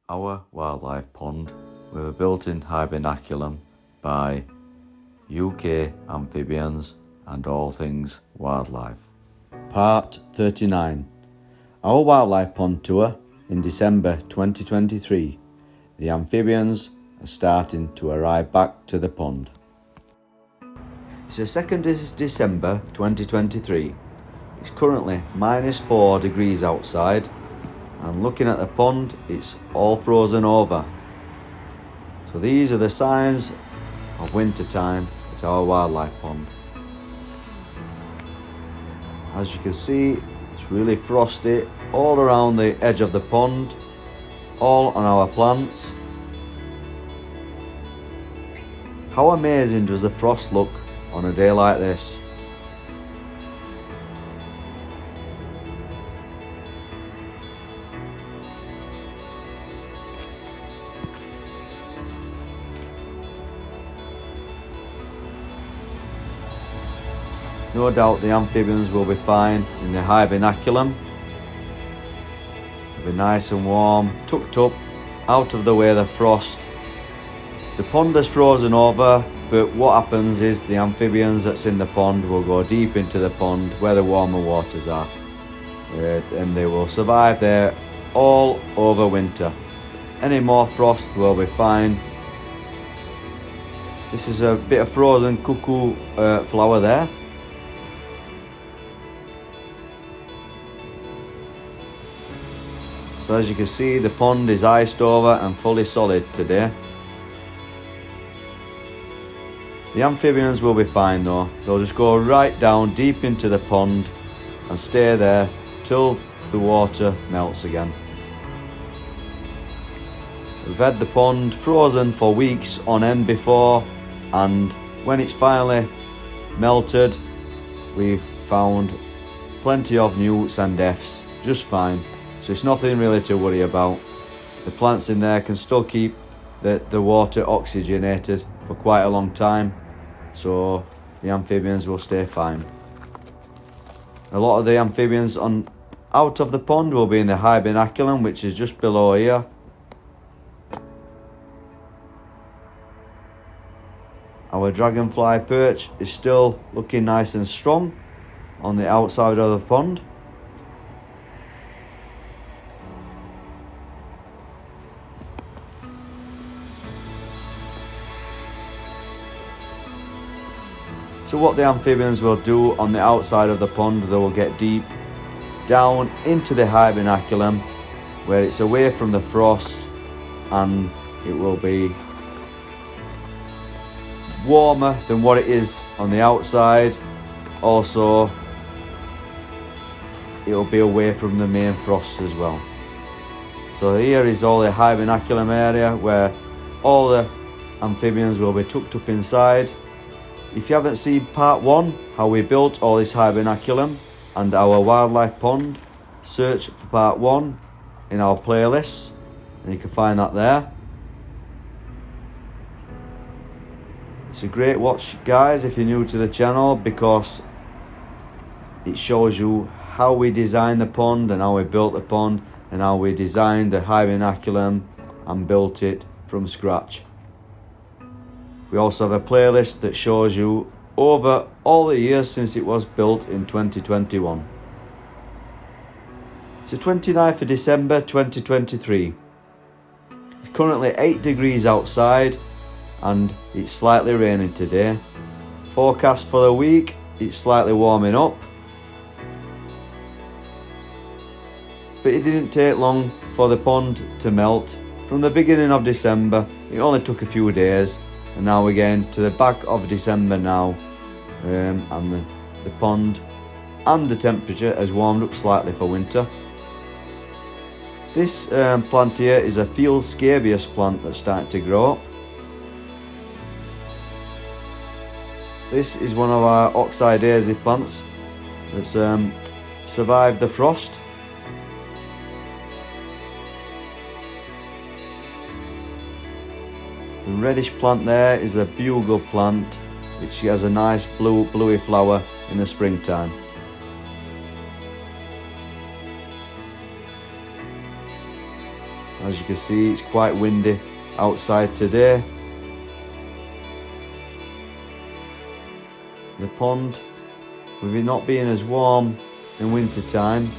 Our wildlife pond were built in Hibernaculum by UK Amphibians and all things wildlife. Part 39. Our wildlife pond tour in December 2023. The amphibians are starting to arrive back to the pond. It's the 2nd of December 2023. It's currently -4 degrees outside, and looking at the pond, it's all frozen over. So these are the signs of winter time at our wildlife pond. As you can see, it's really frosty all around the edge of the pond, all on our plants. How amazing does the frost look on a day like this? No doubt the amphibians will be fine in the Hibernaculum. It'll be nice and warm, tucked up, out of the way of the frost. The pond has frozen over, but what happens is the amphibians that's in the pond will go deep into the pond where the warmer waters are. And they will survive there all over winter. Any more frost will be fine. This is a bit of frozen cuckoo flower there. So as you can see, the pond is iced over and fully solid today. The amphibians will be fine though. They'll just go right down deep into the pond and stay there till the water melts again. We've had the pond frozen for weeks on end before, and when it's finally melted, we've found plenty of newts and F's just fine. So it's nothing really to worry about. The plants in there can still keep the water oxygenated for quite a long time, so the amphibians will stay fine. A lot of the amphibians out of the pond will be in the Hibernaculum, which is just below here. Our dragonfly perch is still looking nice and strong on the outside of the pond. So what the amphibians will do on the outside of the pond, they will get deep down into the Hibernaculum where it's away from the frost, and it will be warmer than what it is on the outside. Also, it will be away from the main frost as well. So here is all the Hibernaculum area where all the amphibians will be tucked up inside. If you haven't seen part 1, how we built all this Hibernaculum and our wildlife pond, search for part 1 in our playlists and you can find that there. It's a great watch, guys, if you're new to the channel, because it shows you how we designed the pond and how we built the pond and how we designed the Hibernaculum and built it from scratch. We also have a playlist that shows you over all the years since it was built in 2021. It's the 29th of December 2023. It's currently 8 degrees outside and it's slightly raining today. Forecast for the week, it's slightly warming up. But it didn't take long for the pond to melt. From the beginning of December, it only took a few days. And now we're getting to the back of December now, and the pond and the temperature has warmed up slightly for winter. This plant here is a field scabious plant that's starting to grow up. This is one of our oxidaceae plants that's survived the frost. The reddish plant there is a bugle plant, which has a nice bluey flower in the springtime. As as you can see, it's quite windy outside today. The pond, with it not being as warm in winter time,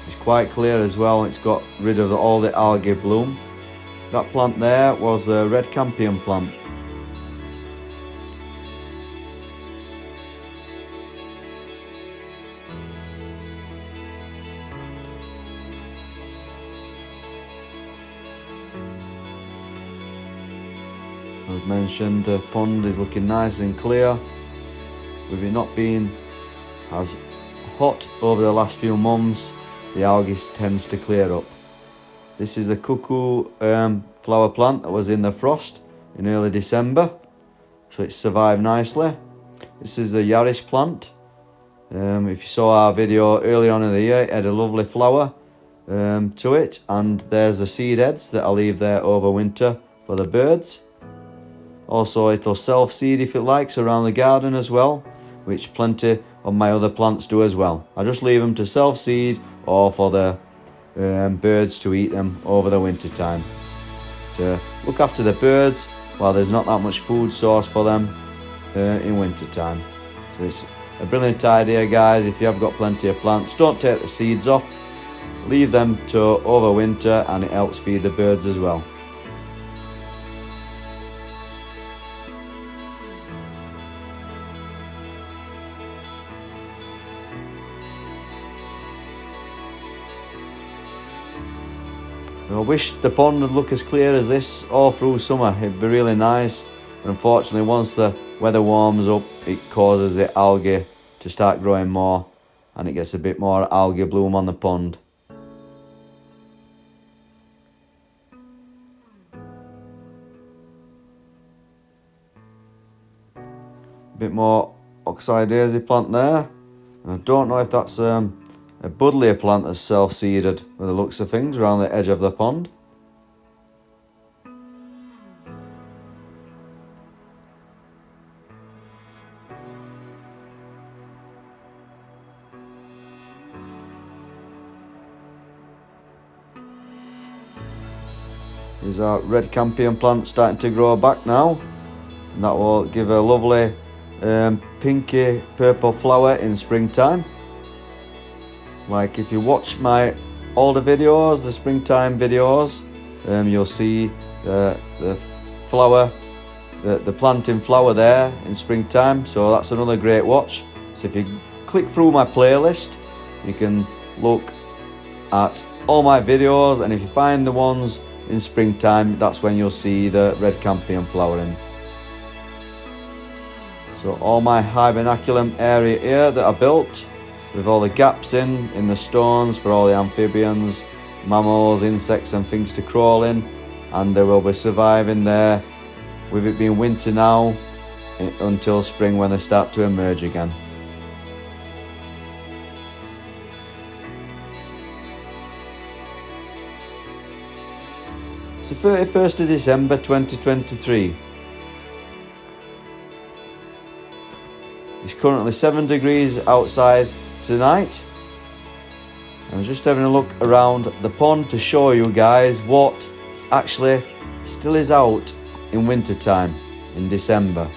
is quite clear as well. It's got rid of all the algae bloom. That plant there was a red campion plant. As mentioned, the pond is looking nice and clear. With it not being as hot over the last few months, the algae tends to clear up. This is the cuckoo flower plant that was in the frost in early December, so it's survived nicely. This is the Yaris plant. If you saw our video earlier on in the year, it had a lovely flower to it, and there's the seed heads that I leave there over winter for the birds. Also, it'll self-seed if it likes around the garden as well, which plenty of my other plants do as well. I just leave them to self-seed or for the birds to eat them over the winter time. To look after the birds while there's not that much food source for them in winter time. So it's a brilliant idea, guys. If you have got plenty of plants, don't take the seeds off. Leave them to overwinter, and it helps feed the birds as well. I wish the pond would look as clear as this all through summer. It'd be really nice. But unfortunately, once the weather warms up, it causes the algae to start growing more, and it gets a bit more algae bloom on the pond. A bit more oxeye daisy plant there. And I don't know if that's a buddleia plant that's self-seeded with the looks of things around the edge of the pond. Here's our red campion plant starting to grow back now, and that will give a lovely pinky purple flower in springtime. Like if you watch my older videos, the springtime videos, you'll see the flower, the plant in flower there in springtime. So that's another great watch. So if you click through my playlist, you can look at all my videos, and if you find the ones in springtime, that's when you'll see the red campion flowering. So all my Hibernaculum area here that I built, with all the gaps in the stones for all the amphibians, mammals, insects and things to crawl in, and they will be surviving there with it being winter now until spring when they start to emerge again. It's the 31st of December 2023. It's currently 7 degrees outside tonight. I'm just having a look around the pond to show you guys what actually still is out in winter time in December.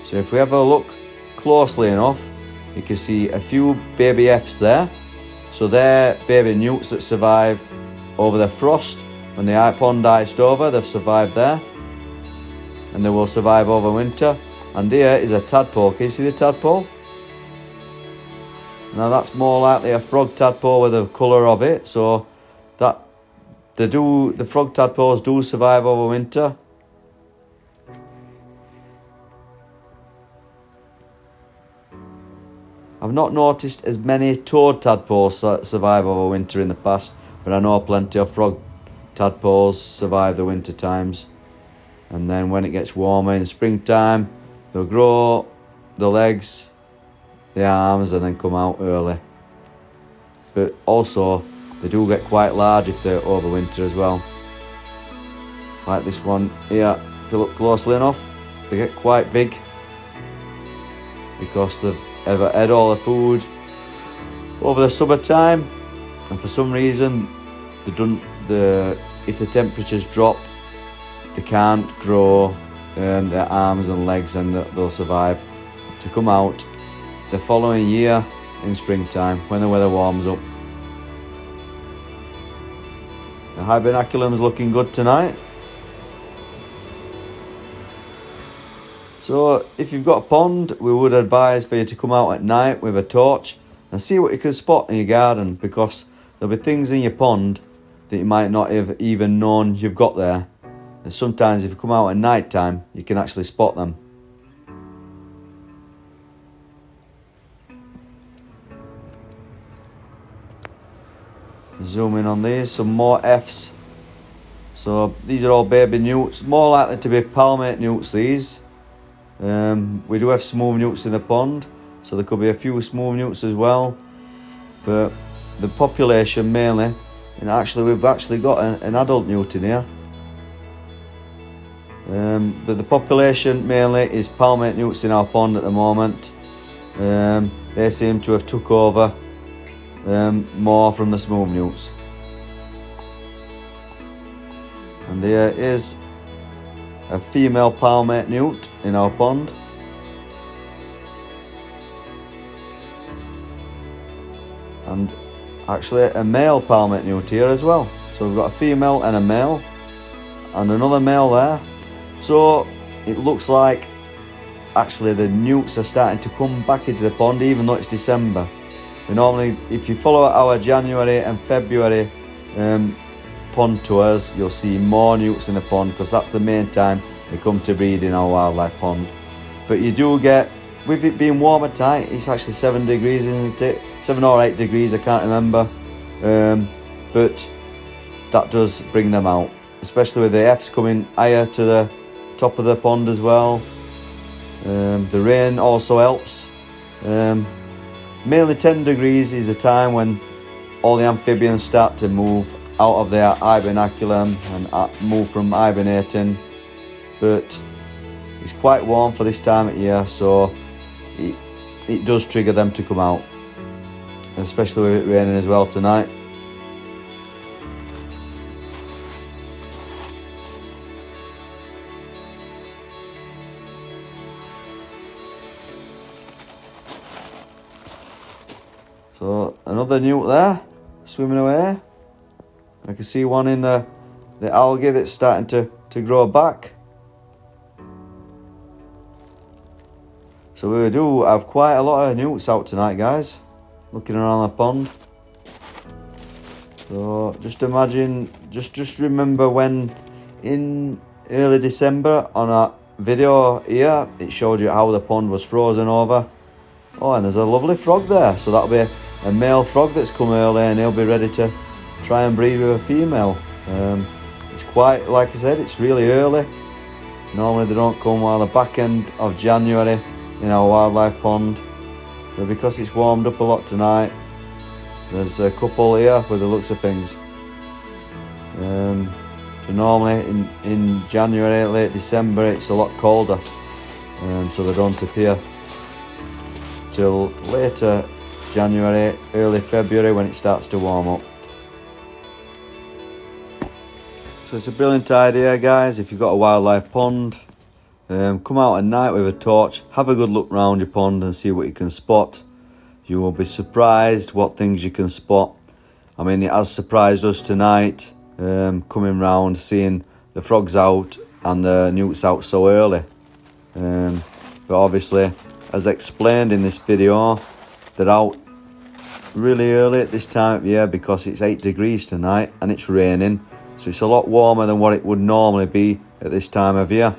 So if we have a look closely enough, you can see a few baby F's there. So they're baby newts that survive over the frost. When the pond iced over, they've survived there, and they will survive over winter. And here is a tadpole. Can you see the tadpole? Now that's more likely a frog tadpole with the colour of it, so that the frog tadpoles do survive over winter. I've not noticed as many toad tadpoles survive over winter in the past, but I know plenty of frog tadpoles survive the winter times. And then when it gets warmer in springtime, they'll grow the legs, the arms, and then come out early. But also, they do get quite large if they're overwinter as well. Like this one here, if you look closely enough, they get quite big because they've ever had all the food over the summertime, and for some reason the if the temperatures drop, they can't grow their arms and legs, and they'll survive to come out the following year in springtime when the weather warms up. The Hibernaculum is looking good tonight. So if you've got a pond, we would advise for you to come out at night with a torch and see what you can spot in your garden, because there'll be things in your pond that you might not have even known you've got there. And sometimes if you come out at night time, you can actually spot them. Zoom in on these, some more Fs. So these are all baby newts, more likely to be palmate newts these. We do have smooth newts in the pond, so there could be a few smooth newts as well, but the population mainly, and actually we've actually got an adult newt in here, but the population mainly is palmate newts in our pond at the moment. They seem to have took over more from the smooth newts. And there is a female palmate newt in our pond. And actually a male palmate newt here as well. So we've got a female and a male, and another male there. So it looks like actually the newts are starting to come back into the pond, even though it's December. We normally, if you follow our January and February pond tours, you'll see more newts in the pond, because that's the main time they come to breed in our wildlife pond. But you do get, with it being warmer tonight, it's actually 7 degrees, isn't it? 7 or 8 degrees, I can't remember. But that does bring them out, especially with the Fs coming higher to the top of the pond as well. The rain also helps. Mainly 10 degrees is a time when all the amphibians start to move out of their hibernaculum and move from hibernating. But it's quite warm for this time of year, so it does trigger them to come out, especially with it raining as well tonight. So another newt there, swimming away. I can see one in the algae that's starting to grow back. So we do have quite a lot of newts out tonight, guys, looking around the pond. So just imagine, just remember when in early December on a video here, it showed you how the pond was frozen over. Oh, and there's a lovely frog there, so that'll be a male frog that's come early, and he'll be ready to try and breed with a female. It's quite, like I said, it's really early. Normally they don't come while the back end of January in our wildlife pond, but because it's warmed up a lot tonight, there's a couple here with the looks of things. So normally in January, late December, it's a lot colder, so they don't appear till later January, early February, when it starts to warm up. So it's a brilliant idea, guys. If you've got a wildlife pond, come out at night with a torch, have a good look round your pond and see what you can spot. You will be surprised what things you can spot. I mean, it has surprised us tonight, coming round, seeing the frogs out and the newts out so early. But obviously, as explained in this video, they're out really early at this time of year because it's 8 degrees tonight and it's raining. So it's a lot warmer than what it would normally be at this time of year.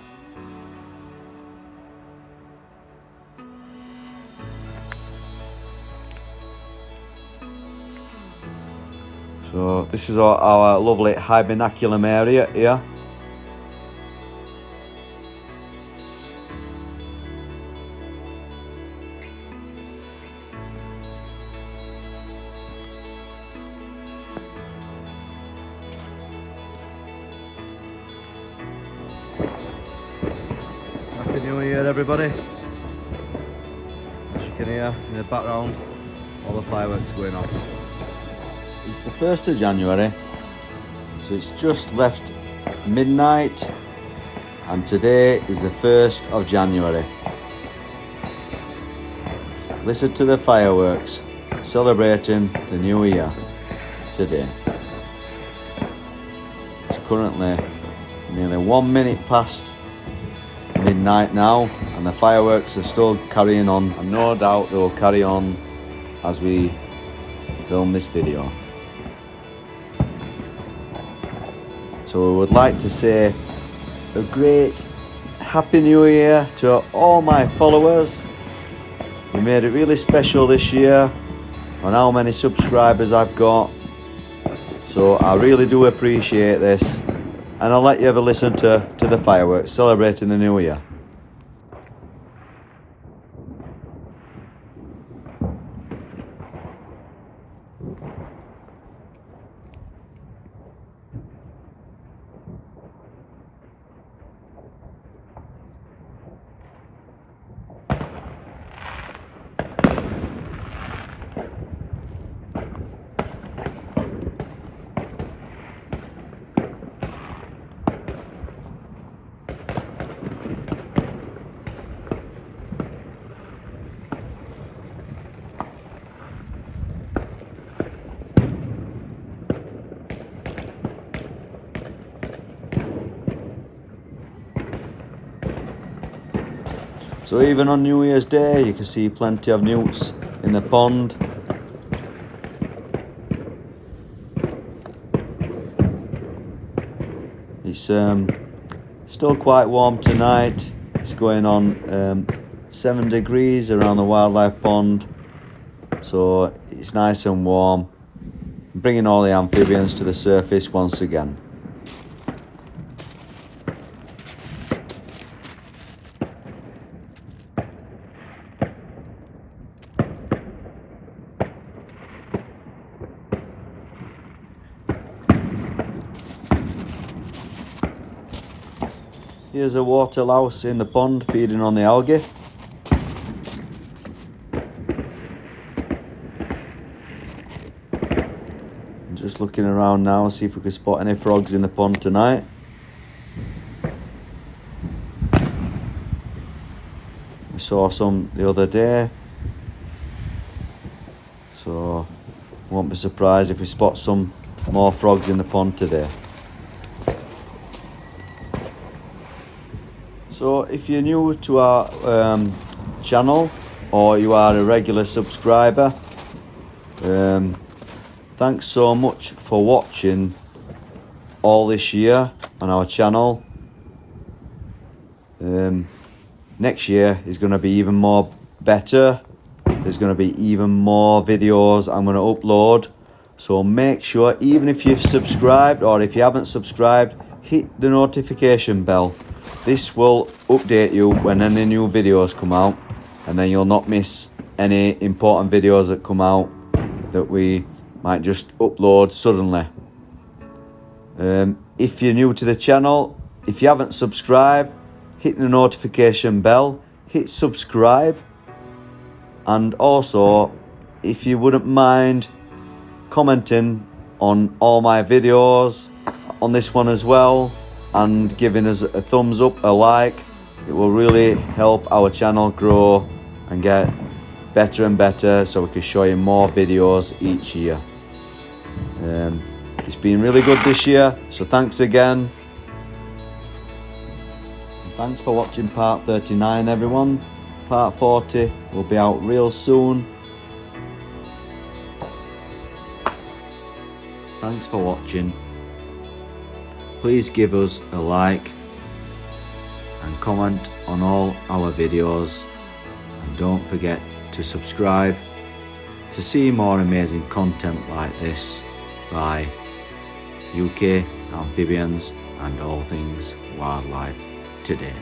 So this is our lovely Hibernaculum area here. Happy New Year, everybody. As you can hear in the background, all the fireworks going off. It's the 1st of January, So it's just left midnight and today is the 1st of January. Listen to the fireworks celebrating the new year today. It's currently nearly 1 minute past midnight now and the fireworks are still carrying on, and no doubt they will carry on as we film this video. So we would like to say a great Happy New Year to all my followers. You made it really special this year on how many subscribers I've got. So I really do appreciate this, and I'll let you have a listen to the fireworks celebrating the new year. So even on New Year's Day, you can see plenty of newts in the pond. It's still quite warm tonight. It's going on 7 degrees around the wildlife pond. So it's nice and warm, bringing all the amphibians to the surface once again. Here's a water louse in the pond feeding on the algae. I'm just looking around now, see if we can spot any frogs in the pond tonight. We saw some the other day, so won't be surprised if we spot some more frogs in the pond today. So if you're new to our channel or you are a regular subscriber, thanks so much for watching all this year on our channel. Next year is going to be even more better. There's going to be even more videos I'm going to upload. So make sure, even if you've subscribed or if you haven't subscribed, hit the notification bell. This will update you when any new videos come out, and then you'll not miss any important videos that come out that we might just upload suddenly. If you're new to the channel, if you haven't subscribed, hit the notification bell, hit subscribe, and also if you wouldn't mind commenting on all my videos, on this one as well, and giving us a thumbs up, a like. It will really help our channel grow and get better and better, so we can show you more videos each year. It's been really good this year, so thanks again. And thanks for watching part 39, everyone. Part 40 will be out real soon. Thanks for watching. Please give us a like and comment on all our videos, and don't forget to subscribe to see more amazing content like this by UK Amphibians and all things wildlife today.